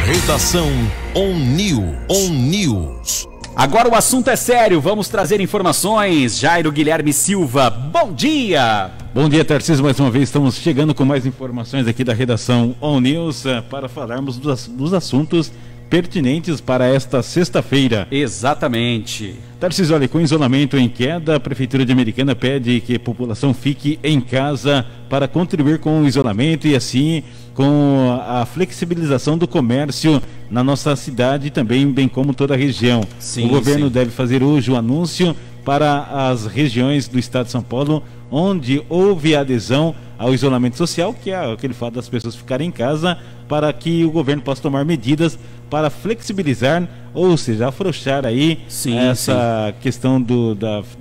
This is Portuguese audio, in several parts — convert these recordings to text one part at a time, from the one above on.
Redação ON News. Agora o assunto é sério, vamos trazer informações. Jairo Guilherme Silva, bom dia! Bom dia, Tarcísio, mais uma vez estamos chegando com mais informações aqui da Redação ON News para falarmos dos assuntos pertinentes para esta sexta-feira. Exatamente. Tarcísio, olha, com isolamento em queda, a Prefeitura de Americana pede que a população fique em casa para contribuir com o isolamento e assim com a flexibilização do comércio na nossa cidade também, bem como toda a região. Sim, o governo sim. deve fazer hoje o anúncio para as regiões do estado de São Paulo onde houve adesão ao isolamento social, que é aquele fato das pessoas ficarem em casa, para que o governo possa tomar medidas para flexibilizar, ou seja, afrouxar aí essa questão do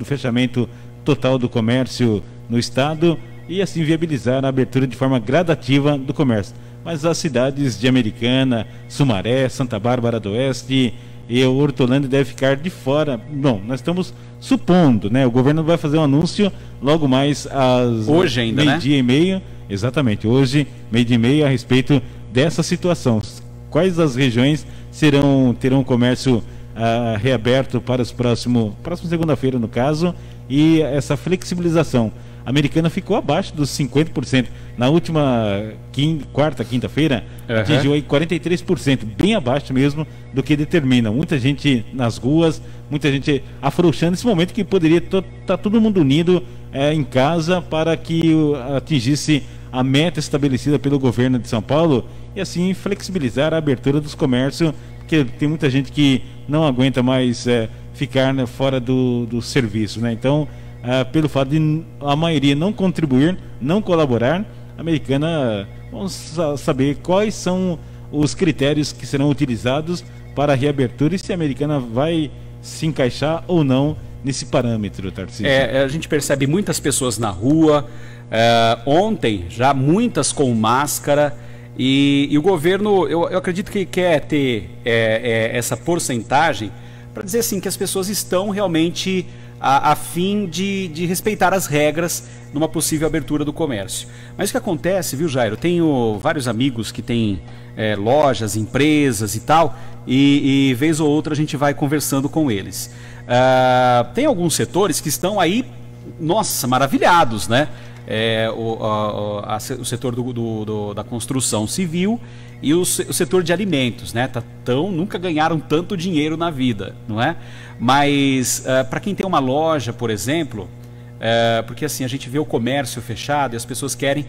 fechamento total do comércio no estado e assim viabilizar a abertura de forma gradativa do comércio. Mas as cidades de Americana, Sumaré, Santa Bárbara do Oeste e o Hortolândia deve ficar de fora. Bom, nós estamos supondo, né? O governo vai fazer um anúncio logo mais às hoje ainda, meio-dia e meio, exatamente, hoje, meio-dia e meio, a respeito dessa situação. Quais as regiões terão comércio reaberto para os próxima segunda-feira, no caso, e essa flexibilização. A Americana ficou abaixo dos 50%. Na última quinta-feira, atingiu aí 43%, bem abaixo mesmo do que determina. Muita gente nas ruas, muita gente afrouxando esse momento que poderia estar todo mundo unido em casa para que atingisse a meta estabelecida pelo governo de São Paulo e assim flexibilizar a abertura dos comércios, porque tem muita gente que não aguenta mais ficar fora do serviço, né? Então, pelo fato de a maioria não contribuir, não colaborar, a Americana, vamos saber quais são os critérios que serão utilizados para a reabertura e se a Americana vai se encaixar ou não nesse parâmetro, Tarcísio. A gente percebe muitas pessoas na rua, ontem já muitas com máscara e o governo, eu acredito que quer ter essa porcentagem para dizer assim que as pessoas estão realmente a fim de respeitar as regras numa possível abertura do comércio. Mas o que acontece, viu, Jairo? Tenho vários amigos que têm lojas, empresas e tal, e vez ou outra a gente vai conversando com eles. Tem alguns setores que estão aí, nossa, maravilhados, né? O setor da construção civil e o setor de alimentos, né? Nunca ganharam tanto dinheiro na vida, não é? Mas para quem tem uma loja, por exemplo, porque assim a gente vê o comércio fechado e as pessoas querem,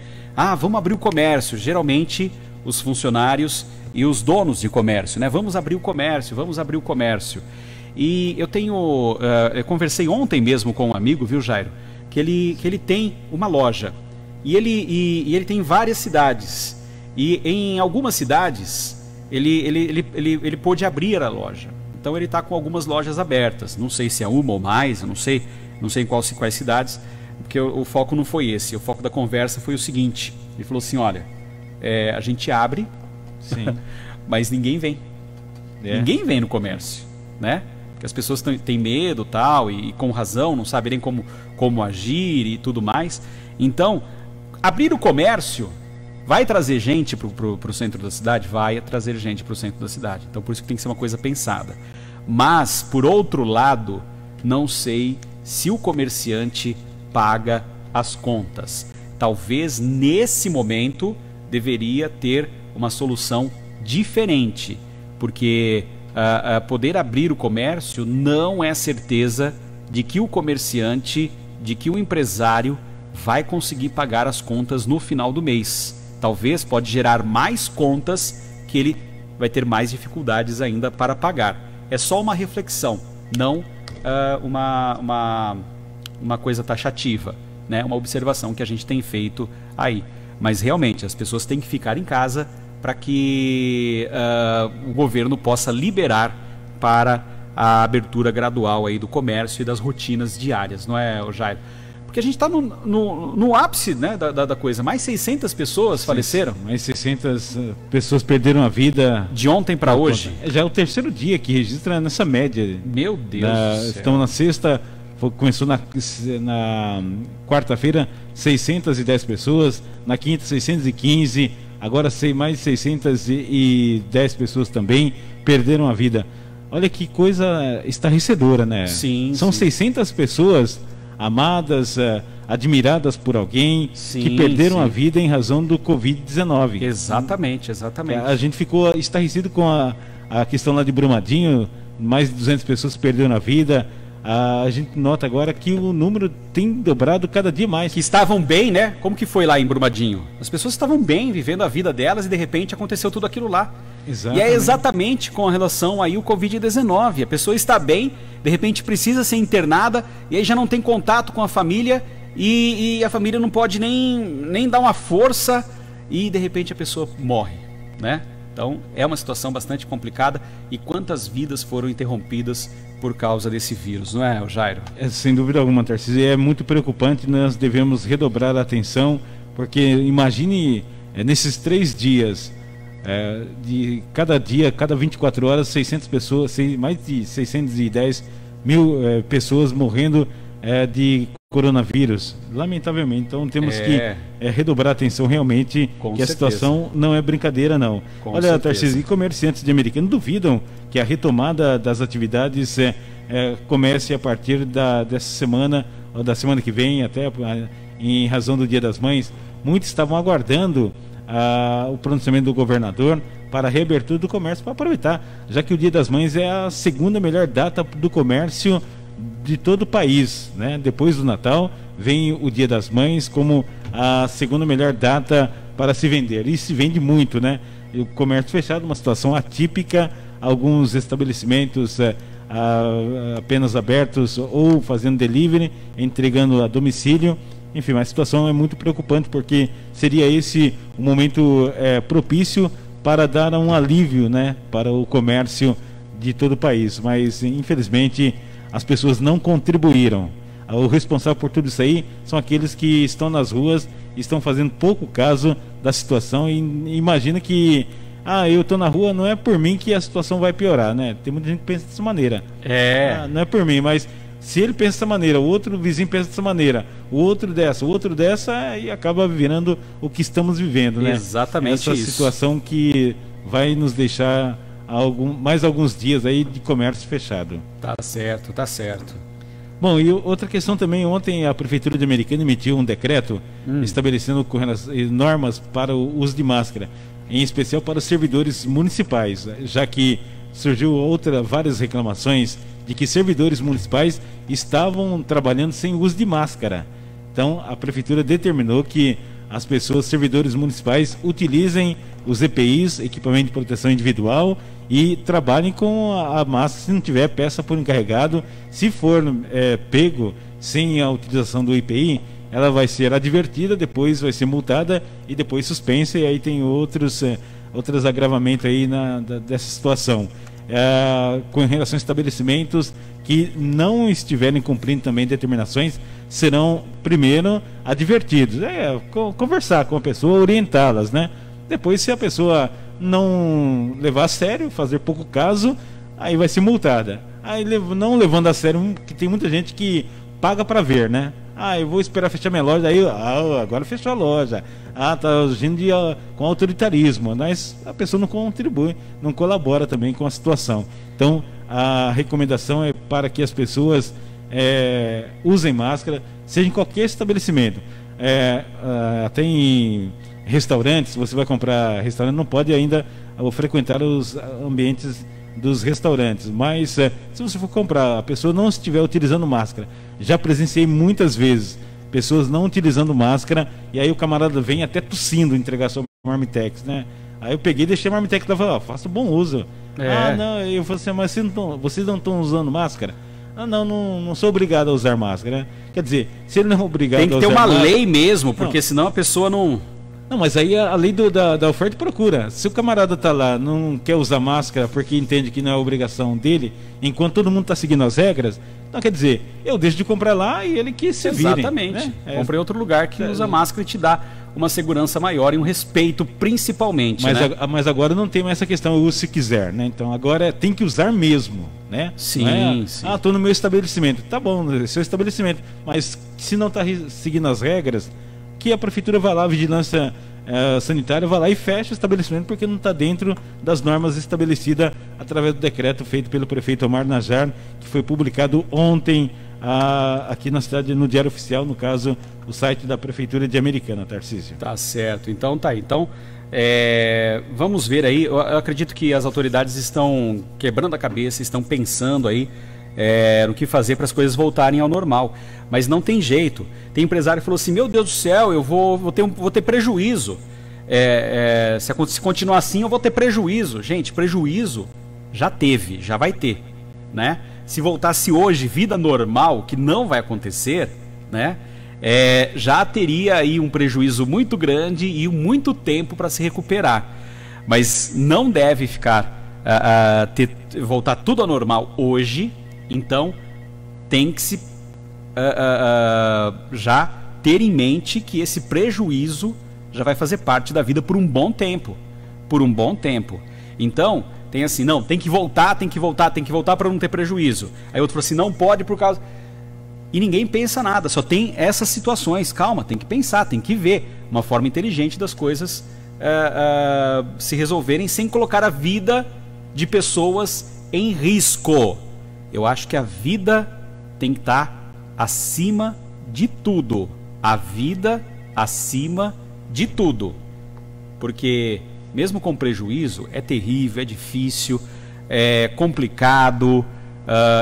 vamos abrir o comércio. Geralmente os funcionários e os donos de comércio, né? Vamos abrir o comércio, vamos abrir o comércio. E eu conversei ontem mesmo com um amigo, viu, Jairo? Que ele tem uma loja e ele tem várias cidades e em algumas cidades ele pôde abrir a loja, então ele está com algumas lojas abertas, não sei se é uma ou mais, eu não sei em quais cidades, porque o foco não foi esse, o foco da conversa foi o seguinte, ele falou assim, olha, a gente abre, sim, mas ninguém vem, ninguém vem no comércio, né? Que as pessoas têm medo tal, e com razão, não sabem nem como agir e tudo mais. Então, abrir o comércio vai trazer gente para o centro da cidade? Vai trazer gente para o centro da cidade. Então, por isso que tem que ser uma coisa pensada. Mas, por outro lado, não sei se o comerciante paga as contas. Talvez, nesse momento, deveria ter uma solução diferente, porque poder abrir o comércio não é certeza de que o comerciante, de que o empresário vai conseguir pagar as contas no final do mês. Talvez pode gerar mais contas que ele vai ter mais dificuldades ainda para pagar. É só uma reflexão, não uma coisa taxativa, né? Uma observação que a gente tem feito aí. Mas realmente as pessoas têm que ficar em casa para que o governo possa liberar para a abertura gradual aí do comércio e das rotinas diárias, não é, Jairo? Porque a gente está no ápice, né, da coisa. Mais 600 pessoas faleceram. Mais 600 pessoas perderam a vida. De ontem para hoje. Já é o terceiro dia que registra nessa média. Meu Deus do céu. Estamos na sexta, começou na quarta-feira 610 pessoas, na quinta 615, agora sei mais de 610 pessoas também perderam a vida. Olha que coisa estarrecedora, né? Sim, são sim. 600 pessoas amadas, admiradas por alguém, Sim, que perderam sim. a vida em razão do Covid-19. Exatamente, exatamente. A gente ficou estarrecido com a questão lá de Brumadinho, mais de 200 pessoas perderam a vida. A gente nota agora que o número tem dobrado cada dia mais. Que estavam bem, né? Como que foi lá em Brumadinho? As pessoas estavam bem, vivendo a vida delas e de repente aconteceu tudo aquilo lá. Exatamente. E é exatamente com relação aí o Covid-19. A pessoa está bem, de repente precisa ser internada e aí já não tem contato com a família e a família não pode nem dar uma força e de repente a pessoa morre, né? Então é uma situação bastante complicada e quantas vidas foram interrompidas por causa desse vírus, não é, Jairo? Sem dúvida alguma, Tarcísio, é muito preocupante, nós devemos redobrar a atenção, porque imagine nesses 3 dias, de cada dia, cada 24 horas, 600 pessoas, mais de 610 mil pessoas morrendo de coronavírus, lamentavelmente. Então temos que redobrar a atenção realmente, Com que a certeza. situação não é brincadeira não. Com Olha, certeza. Tarcísio, e comerciantes de Americana duvidam que a retomada das atividades comece a partir dessa semana, ou da semana que vem, até em razão do Dia das Mães. Muitos estavam aguardando o pronunciamento do governador para a reabertura do comércio, para aproveitar, já que o Dia das Mães é a segunda melhor data do comércio de todo o país, né? Depois do Natal vem o Dia das Mães como a segunda melhor data para se vender, e se vende muito, né? E o comércio fechado, uma situação atípica, alguns estabelecimentos apenas abertos ou fazendo delivery, entregando a domicílio. Enfim, a situação é muito preocupante, porque seria esse um momento propício para dar um alívio, né, para o comércio de todo o país, mas infelizmente as pessoas não contribuíram. O responsável por tudo isso aí são aqueles que estão nas ruas, estão fazendo pouco caso da situação e imagina que eu estou na rua, não é por mim que a situação vai piorar, né? Tem muita gente que pensa dessa maneira. Não é por mim, mas se ele pensa dessa maneira, o outro vizinho pensa dessa maneira, o outro dessa, e acaba virando o que estamos vivendo, né? Exatamente. Essa isso. situação que vai nos deixar mais alguns dias aí de comércio fechado. Tá certo, tá certo. Bom, e outra questão também, ontem a Prefeitura de Americana emitiu um decreto estabelecendo normas para o uso de máscara, em especial para os servidores municipais, já que surgiu várias reclamações de que servidores municipais estavam trabalhando sem uso de máscara. Então a Prefeitura determinou que as pessoas, servidores municipais, utilizem os EPIs, equipamento de proteção individual, e trabalhem com a máscara se não tiver peça por encarregado. Se for pego sem a utilização do EPI, ela vai ser advertida, depois vai ser multada e depois suspensa, e aí tem outros agravamentos aí dessa situação. Com relação a estabelecimentos que não estiverem cumprindo também determinações, serão primeiro advertidos, conversar com a pessoa, orientá-las, né? Depois, se a pessoa não levar a sério, fazer pouco caso, aí vai ser multada. Aí não levando a sério, que tem muita gente que paga para ver, né? Eu vou esperar fechar minha loja, aí agora fechou a loja. Tá agindo com autoritarismo, mas a pessoa não contribui, não colabora também com a situação. Então, a recomendação é para que as pessoas usem máscara, seja em qualquer estabelecimento. Até em restaurantes, você vai comprar restaurante, não pode ainda frequentar os ambientes dos restaurantes, mas se você for comprar, a pessoa não estiver utilizando máscara. Já presenciei muitas vezes pessoas não utilizando máscara, e aí o camarada vem até tossindo entregar sua Marmitex, né? Aí eu peguei e deixei a Marmitex lá e falei, faça bom uso. Não, eu falei assim, mas vocês não estão usando máscara? Não sou obrigado a usar máscara, né? Quer dizer, se ele não é obrigado a usar máscara... Tem que ter uma lei mesmo, porque senão a pessoa não... Não, mas aí a lei da oferta e procura. Se o camarada tá lá, não quer usar máscara porque entende que não é obrigação dele, enquanto todo mundo está seguindo as regras, então quer dizer, eu deixo de comprar lá e ele que se vire. Exatamente. Né? Compre em outro lugar que usa máscara e te dá uma segurança maior e um respeito, principalmente. Mas agora não tem mais essa questão, eu uso se quiser, né? Então agora tem que usar mesmo, né? Sim, sim. Estou no meu estabelecimento. Tá bom, é seu estabelecimento. Mas se não está seguindo as regras, que a prefeitura vai lá, a vigilância sanitário vai lá e fecha o estabelecimento porque não está dentro das normas estabelecidas através do decreto feito pelo prefeito Omar Najjar, que foi publicado ontem aqui na cidade, no Diário Oficial, no caso, o site da Prefeitura de Americana, Tarcísio. Tá certo, então tá aí. Então, vamos ver aí, eu acredito que as autoridades estão quebrando a cabeça, estão pensando aí no que fazer para as coisas voltarem ao normal, mas não tem jeito. Tem empresário que falou assim, meu Deus do céu, eu vou ter prejuízo, se continuar assim eu vou ter prejuízo. Gente, prejuízo já teve, já vai ter, né? Se voltasse hoje vida normal, que não vai acontecer, né? Já teria aí um prejuízo muito grande e muito tempo para se recuperar, mas não deve ficar voltar tudo ao normal hoje. Então tem que se já ter em mente que esse prejuízo já vai fazer parte da vida por um bom tempo, Então tem assim, não, tem que voltar para não ter prejuízo. Aí outro falou assim, não pode por causa... E ninguém pensa nada, só tem essas situações. Calma, tem que pensar, tem que ver uma forma inteligente das coisas se resolverem sem colocar a vida de pessoas em risco. Eu acho que a vida tem que estar acima de tudo. A vida acima de tudo. Porque mesmo com prejuízo, é terrível, é difícil, é complicado,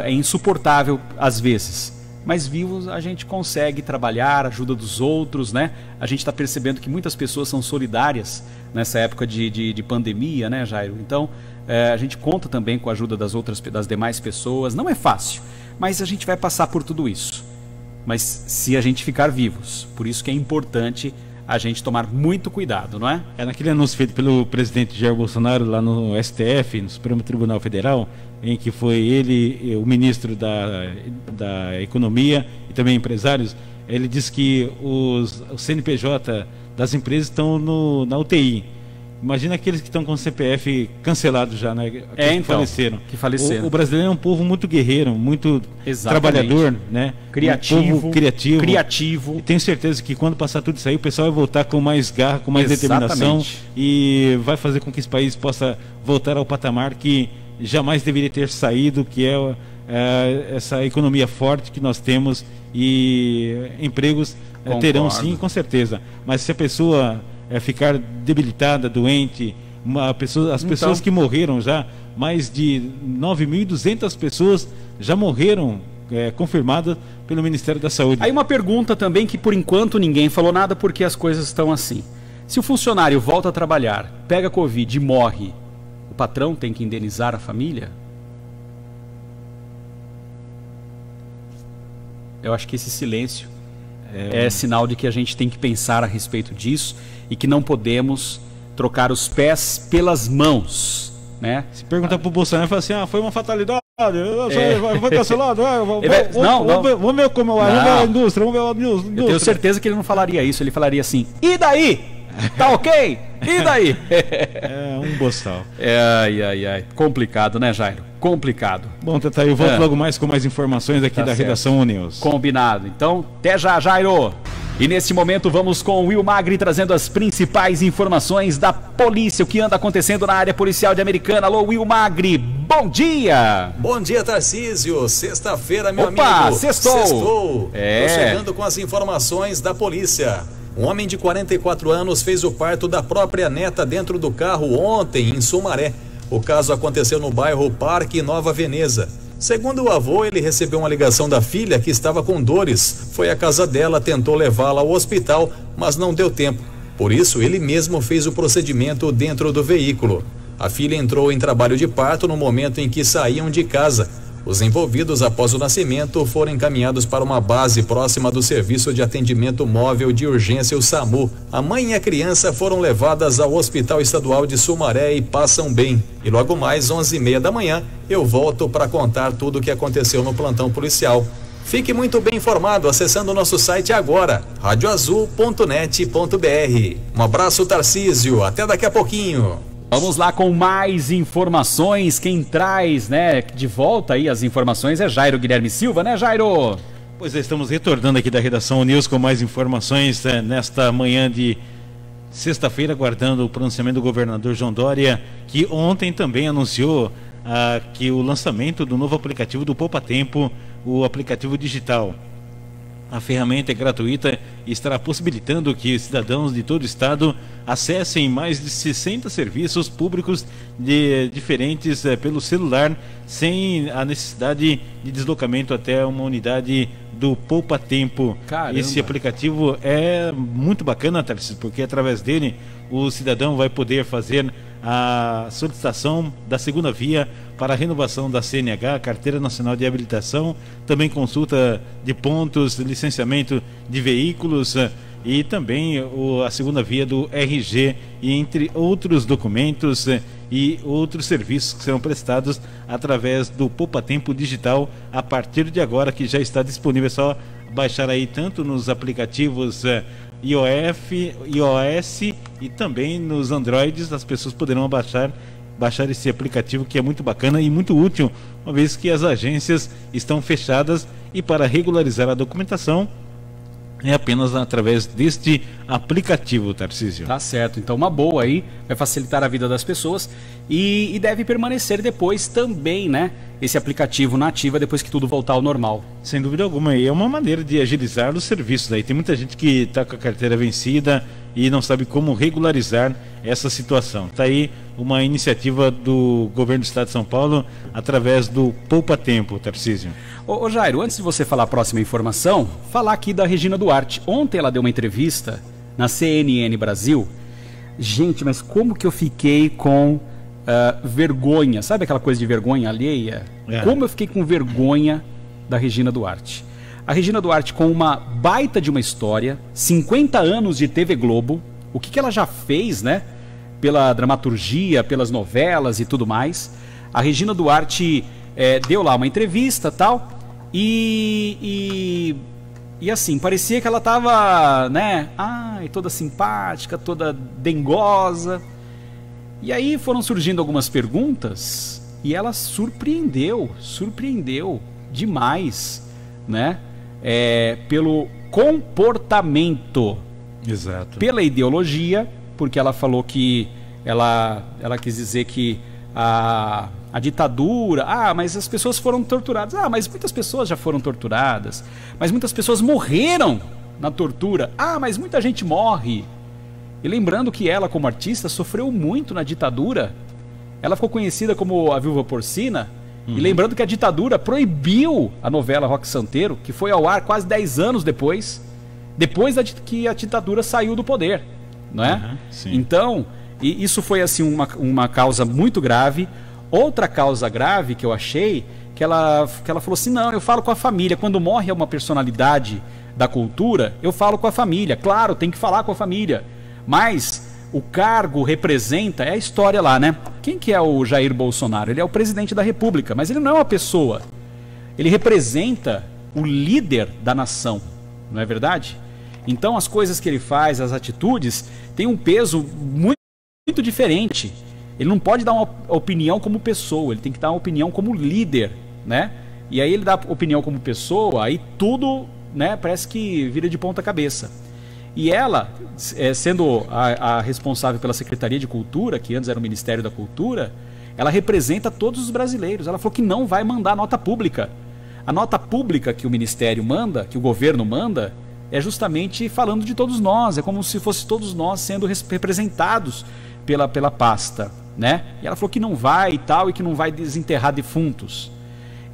é insuportável às vezes. Mas vivos a gente consegue trabalhar, ajuda dos outros, né? A gente está percebendo que muitas pessoas são solidárias nessa época de pandemia, né, Jairo? Então, a gente conta também com a ajuda das demais pessoas. Não é fácil, mas a gente vai passar por tudo isso. Mas se a gente ficar vivos, por isso que é importante a gente tomar muito cuidado, não é? Naquele anúncio feito pelo presidente Jair Bolsonaro lá no STF, no Supremo Tribunal Federal, em que foi ele, o ministro da Economia e também empresários, ele disse que o CNPJ das empresas estão na UTI. Imagina aqueles que estão com o CPF cancelado já, né? Que faleceram. O brasileiro é um povo muito guerreiro, muito trabalhador, né? Criativo, um povo criativo. E tenho certeza que quando passar tudo isso aí, o pessoal vai voltar com mais garra, com mais determinação e vai fazer com que esse país possa voltar ao patamar que jamais deveria ter saído, que é essa economia forte que nós temos, e empregos terão sim, com certeza. Mas se a pessoa ficar debilitada, doente, as pessoas que morreram já, mais de 9.200 pessoas já morreram, confirmadas pelo Ministério da Saúde. Aí uma pergunta também que por enquanto ninguém falou nada, porque as coisas estão assim. Se o funcionário volta a trabalhar, pega Covid e morre, o patrão tem que indenizar a família? Eu acho que esse silêncio é sinal de que a gente tem que pensar a respeito disso e que não podemos trocar os pés pelas mãos, né? Se perguntar pro Bolsonaro, fala assim, foi uma fatalidade, foi cancelado, vamos ver como vamos ver a indústria, vamos ver a indústria. Eu tenho certeza que ele não falaria isso, ele falaria assim, e daí? Tá ok? E daí? Um boçal. Ai. Complicado, né, Jairo? Complicado. Bom, Tata, eu volto logo mais com mais informações aqui da redação ONews. Combinado. Então, até já, Jairo. E nesse momento vamos com o Will Magri trazendo as principais informações da polícia, o que anda acontecendo na área policial de Americana. Alô, Will Magri, bom dia! Bom dia, Tarcísio. Sexta-feira, meu amigo. Sextou! Tô chegando com as informações da polícia. Um homem de 44 anos fez o parto da própria neta dentro do carro ontem, em Sumaré. O caso aconteceu no bairro Parque Nova Veneza. Segundo o avô, ele recebeu uma ligação da filha que estava com dores. Foi à casa dela, tentou levá-la ao hospital, mas não deu tempo. Por isso, ele mesmo fez o procedimento dentro do veículo. A filha entrou em trabalho de parto no momento em que saíam de casa. Os envolvidos, após o nascimento, foram encaminhados para uma base próxima do Serviço de Atendimento Móvel de Urgência, o SAMU. A mãe e a criança foram levadas ao Hospital Estadual de Sumaré e passam bem. E logo mais, 11h30 da manhã, eu volto para contar tudo o que aconteceu no plantão policial. Fique muito bem informado acessando o nosso site agora, radioazul.net.br. Um abraço, Tarcísio. Até daqui a pouquinho. Vamos lá com mais informações. Quem traz, né, de volta aí as informações é Jairo Guilherme Silva, né, Jairo? Pois é, estamos retornando aqui da redação ONews com mais informações nesta manhã de sexta-feira, aguardando o pronunciamento do governador João Dória, que ontem também anunciou que o lançamento do novo aplicativo do Poupa Tempo, o aplicativo digital. A ferramenta é gratuita e estará possibilitando que cidadãos de todo o estado acessem mais de 60 serviços públicos diferentes pelo celular, sem a necessidade de deslocamento até uma unidade do Poupa Tempo. Caramba. Esse aplicativo é muito bacana, Tarcísio, porque através dele o cidadão vai poder fazer a solicitação da segunda via para a renovação da CNH, Carteira Nacional de Habilitação, também consulta de pontos, licenciamento de veículos e também a segunda via do RG, e entre outros documentos e outros serviços que serão prestados através do Poupa Tempo Digital a partir de agora, que já está disponível. É só baixar aí tanto nos aplicativos iOS e também nos Androids. As pessoas poderão baixar esse aplicativo, que é muito bacana e muito útil, uma vez que as agências estão fechadas, e para regularizar a documentação é apenas através deste aplicativo, Tarcísio. Tá certo, então uma boa aí, vai facilitar a vida das pessoas e deve permanecer depois também, né? Esse aplicativo na ativa depois que tudo voltar ao normal. Sem dúvida alguma, e é uma maneira de agilizar os serviços aí. Tem muita gente que está com a carteira vencida e não sabe como regularizar essa situação. Está aí uma iniciativa do governo do estado de São Paulo através do Poupa Tempo, Tarcísio. Ô Jairo, antes de você falar a próxima informação, falar aqui da Regina Duarte. Ontem ela deu uma entrevista na CNN Brasil. Gente, mas como que eu fiquei com vergonha, sabe aquela coisa de vergonha alheia? Como eu fiquei com vergonha da Regina Duarte. A Regina Duarte, com uma baita de uma história, 50 anos de TV Globo, o que ela já fez, né? Pela dramaturgia, pelas novelas e tudo mais. A Regina Duarte deu lá uma entrevista e tal, e assim, parecia que ela tava, né? Ai, toda simpática, toda dengosa. E aí foram surgindo algumas perguntas e ela surpreendeu demais, né? Pelo comportamento. Exato. Pela ideologia, porque ela falou que ela quis dizer que a ditadura, mas as pessoas foram torturadas. Mas muitas pessoas já foram torturadas, mas muitas pessoas morreram na tortura. Mas muita gente morre. E lembrando que ela, como artista, sofreu muito na ditadura. Ela ficou conhecida como a Viúva Porcina. E lembrando que a ditadura proibiu a novela Roque Santeiro, que foi ao ar quase 10 anos depois que a ditadura saiu do poder, não é? Então, isso foi assim uma causa muito grave. Outra causa grave que eu achei, que ela falou assim, não, eu falo com a família. Quando morre uma personalidade da cultura, eu falo com a família. Claro, tem que falar com a família. Mas o cargo representa, é a história lá, né? Quem que é o Jair Bolsonaro? Ele é o presidente da República, mas ele não é uma pessoa. Ele representa o líder da nação, não é verdade? Então as coisas que ele faz, as atitudes, têm um peso muito diferente. Ele não pode dar uma opinião como pessoa, ele tem que dar uma opinião como líder, né? E aí ele dá opinião como pessoa, aí tudo, né, parece que vira de ponta cabeça. E ela, sendo a responsável pela Secretaria de Cultura, que antes era o Ministério da Cultura, ela representa todos os brasileiros. Ela falou que não vai mandar nota pública. A nota pública que o Ministério manda, que o governo manda, é justamente falando de todos nós. É como se fosse todos nós sendo representados pela pasta, né? E ela falou que não vai e tal, e que não vai desenterrar defuntos.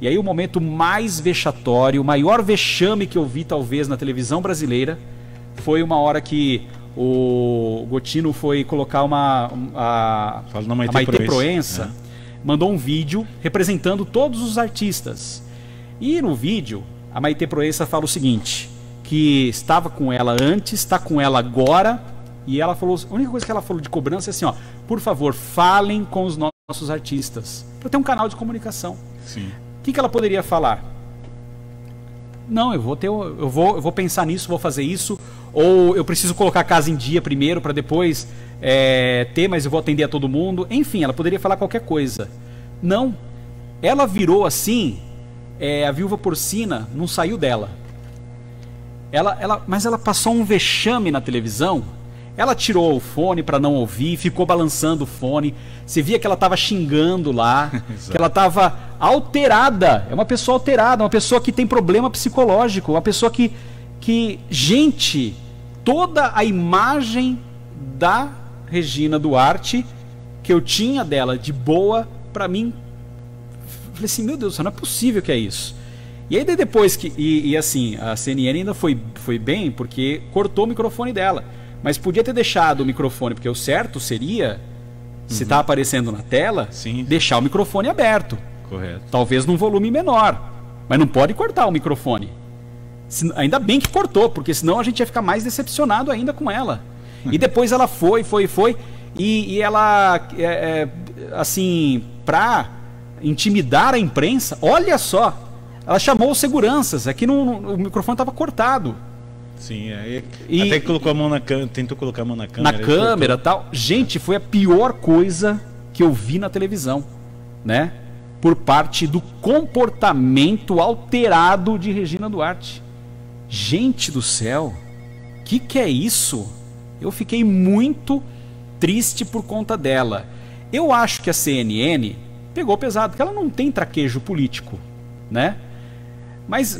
E aí o momento mais vexatório, o maior vexame que eu vi talvez na televisão brasileira, foi uma hora que o Gotino foi colocar a Maitê Proença, mandou um vídeo representando todos os artistas. E no vídeo, a Maitê Proença fala o seguinte, que estava com ela antes, está com ela agora, e ela falou, a única coisa que ela falou de cobrança é assim, por favor, falem com os nossos artistas, para ter um canal de comunicação. Sim. O que ela poderia falar? Não, eu vou pensar nisso, vou fazer isso, ou eu preciso colocar a casa em dia primeiro para depois ter, mas eu vou atender a todo mundo. Enfim, ela poderia falar qualquer coisa. Não, ela virou assim, a Viúva Porcina não saiu dela. Mas ela passou um vexame na televisão. Ela tirou o fone para não ouvir, ficou balançando o fone. Você via que ela estava xingando lá, que ela estava alterada. É uma pessoa alterada, uma pessoa que tem problema psicológico, uma pessoa que... Gente, toda a imagem da Regina Duarte que eu tinha dela de boa, para mim, falei assim, meu Deus, não é possível que é isso. E aí depois que... E assim, a CNN ainda foi bem, porque cortou o microfone dela. Mas podia ter deixado o microfone, porque o certo seria, se está aparecendo na tela, Sim. deixar o microfone aberto. Correto. Talvez num volume menor. Mas não pode cortar o microfone. Ainda bem que cortou, porque senão a gente ia ficar mais decepcionado ainda com ela. E depois ela foi. E ela, assim, pra intimidar a imprensa, olha só, ela chamou os seguranças, aqui o microfone estava cortado. Sim, até que colocou a mão tentou colocar a mão na câmera. Na câmera e tal. Gente, foi a pior coisa que eu vi na televisão, né? Por parte do comportamento alterado de Regina Duarte. Gente do céu, que é isso? Eu fiquei muito triste por conta dela. Eu acho que a CNN pegou pesado, porque ela não tem traquejo político, né? Mas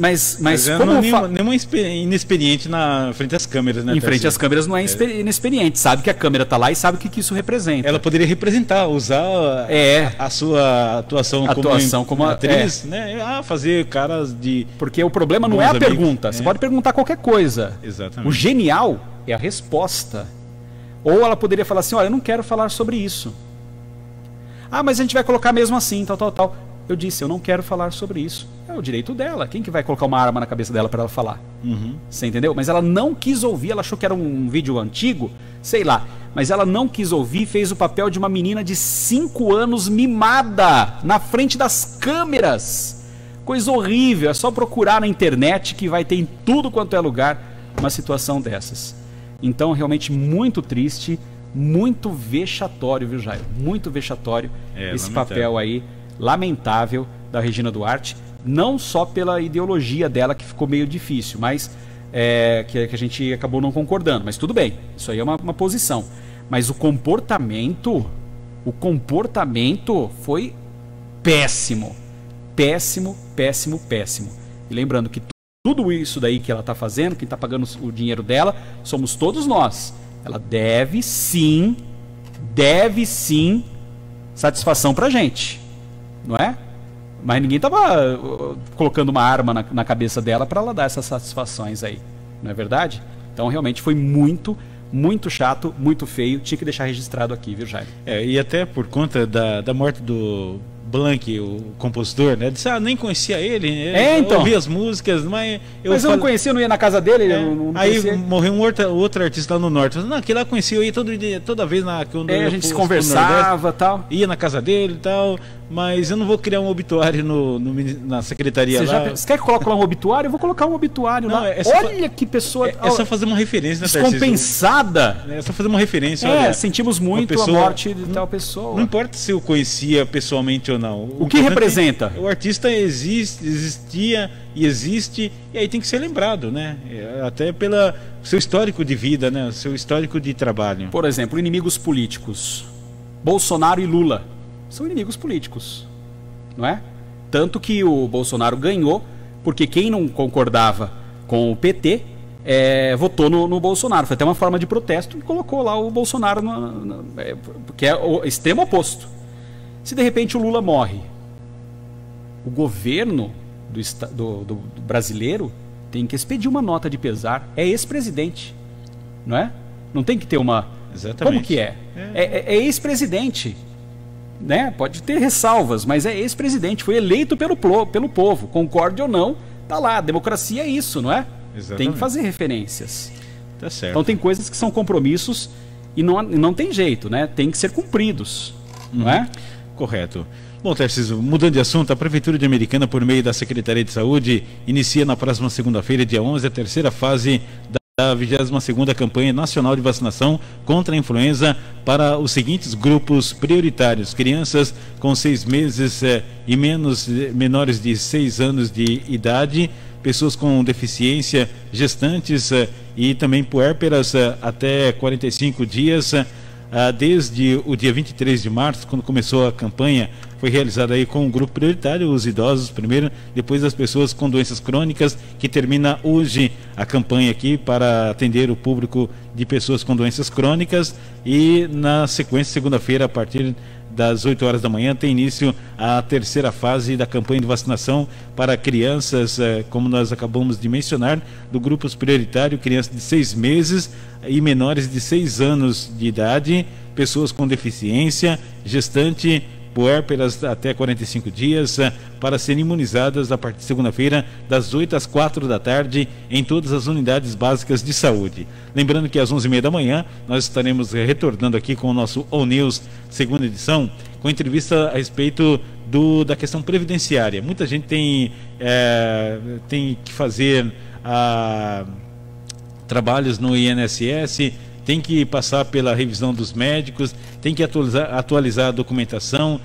como nenhuma inexperiente na frente às câmeras, né? Em frente às câmeras não é inexperiente, sabe que a câmera está lá e sabe o que isso representa. Ela poderia representar, usar a sua atuação como atriz, né? Fazer caras de... Porque o problema não é a pergunta, você pode perguntar qualquer coisa. Exatamente. O genial é a resposta. Ou ela poderia falar assim, olha, eu não quero falar sobre isso. Ah, mas a gente vai colocar mesmo assim, tal. Eu disse, eu não quero falar sobre isso. É o direito dela. Quem que vai colocar uma arma na cabeça dela para ela falar? Você entendeu? Mas ela não quis ouvir, ela achou que era um vídeo antigo, sei lá. Mas ela não quis ouvir, fez o papel de uma menina de 5 anos mimada, na frente das câmeras. Coisa horrível, é só procurar na internet que vai ter em tudo quanto é lugar uma situação dessas. Então, realmente muito triste, muito vexatório, viu, Jairo? Muito vexatório esse papel aí, lamentável, da Regina Duarte, não só pela ideologia dela, que ficou meio difícil, mas que a gente acabou não concordando, mas tudo bem, isso aí é uma posição. Mas o comportamento foi péssimo. Péssimo. E lembrando que tudo isso daí que ela está fazendo, quem está pagando o dinheiro dela, somos todos nós. Ela deve sim satisfação pra gente, não é? Mas ninguém estava colocando uma arma na cabeça dela para ela dar essas satisfações aí, não é verdade? Então realmente foi muito chato, muito feio, tinha que deixar registrado aqui, viu, Jair? E até por conta da morte do Blanc, o compositor, né? Disse, nem conhecia ele, então. Eu ouvi as músicas, mas eu não conhecia, eu não ia na casa dele, não aí conhecia. Morreu um outro artista lá no norte. Não, aquele lá conhecia, eu ia toda vez quando a gente se conversava e tal. Ia na casa dele e tal, mas eu não vou criar um obituário na secretaria lá. Você quer que coloque lá um obituário? Eu vou colocar um obituário lá. Olha que pessoa... É só fazer uma referência, né, descompensada. É só fazer uma referência. Olha, sentimos muito a morte de tal pessoa. Não importa se eu conhecia pessoalmente ou não. O que representa? O artista existia e existe, e aí tem que ser lembrado, né? Até pelo seu histórico de vida, né? O seu histórico de trabalho. Por exemplo, inimigos políticos. Bolsonaro e Lula são inimigos políticos, não é? Tanto que o Bolsonaro ganhou, porque quem não concordava com o PT votou no Bolsonaro. Foi até uma forma de protesto e colocou lá o Bolsonaro, que é o extremo oposto. Se de repente o Lula morre, o governo do brasileiro tem que expedir uma nota de pesar. É ex-presidente, não é? Não tem que ter uma... Exatamente. Como que é? É ex-presidente, né? Pode ter ressalvas, mas é ex-presidente. Foi eleito pelo povo, concorde ou não, tá lá. Democracia é isso, não é? Exatamente. Tem que fazer referências. Tá certo. Então tem coisas que são compromissos e não tem jeito, né? Tem que ser cumpridos, não é? Correto. Bom, Tarcísio, mudando de assunto, a Prefeitura de Americana, por meio da Secretaria de Saúde, inicia na próxima segunda-feira, dia 11, a terceira fase da 22ª campanha nacional de vacinação contra a influenza para os seguintes grupos prioritários: crianças com 6 meses e menores de 6 anos de idade, pessoas com deficiência, gestantes e também puérperas até 45 dias. Desde o dia 23 de março, quando começou a campanha, foi realizada aí com um grupo prioritário, os idosos primeiro, depois as pessoas com doenças crônicas, que termina hoje a campanha aqui para atender o público de pessoas com doenças crônicas, e na sequência, segunda-feira, a partir das 8 horas da manhã, tem início a terceira fase da campanha de vacinação para crianças, como nós acabamos de mencionar, do grupo prioritário, crianças de 6 meses e menores de 6 anos de idade, pessoas com deficiência, gestante, puérperas até 45 dias, para serem imunizadas a partir de segunda-feira, das 8 às 4 da tarde, em todas as unidades básicas de saúde. Lembrando que às 11h30 da manhã, nós estaremos retornando aqui com o nosso All News, segunda edição, com entrevista a respeito da questão previdenciária. Muita gente tem que fazer trabalhos no INSS, tem que passar pela revisão dos médicos, tem que atualizar a documentação,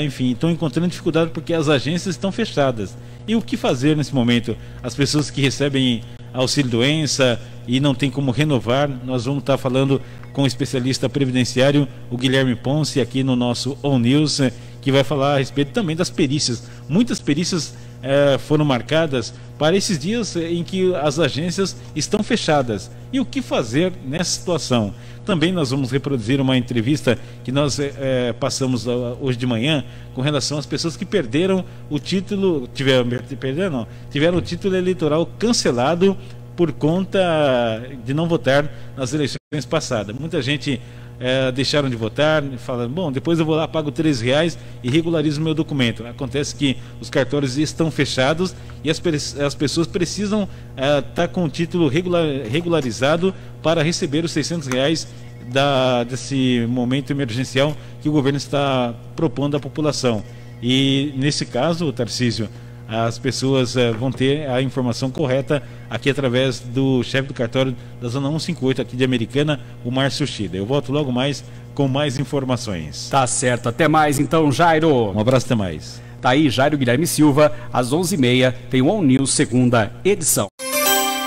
enfim, estão encontrando dificuldade porque as agências estão fechadas. E o que fazer nesse momento? As pessoas que recebem auxílio-doença e não tem como renovar, nós vamos estar falando com o especialista previdenciário, o Guilherme Ponce, aqui no nosso All News, que vai falar a respeito também das perícias. Muitas perícias foram marcadas para esses dias em que as agências estão fechadas. E o que fazer nessa situação? Também nós vamos reproduzir uma entrevista que nós passamos hoje de manhã com relação às pessoas que perderam o título, tiveram o título eleitoral cancelado por conta de não votar nas eleições passadas. Muita gente deixaram de votar, falando, bom, depois eu vou lá, pago R$3 e regularizo o meu documento. Acontece que os cartórios estão fechados e as pessoas precisam estar com o título regularizado para receber os R$600 desse momento emergencial que o governo está propondo à população. E nesse caso, Tarcísio, as pessoas vão ter a informação correta aqui através do chefe do cartório da Zona 158 aqui de Americana, o Márcio Chida. Eu volto logo mais com mais informações. Tá certo, até mais então, Jairo. Um abraço, até mais. Tá aí, Jairo Guilherme Silva, às 11h30 tem o All News, segunda edição.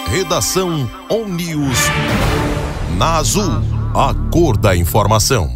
Redação All News na Azul, a cor da informação.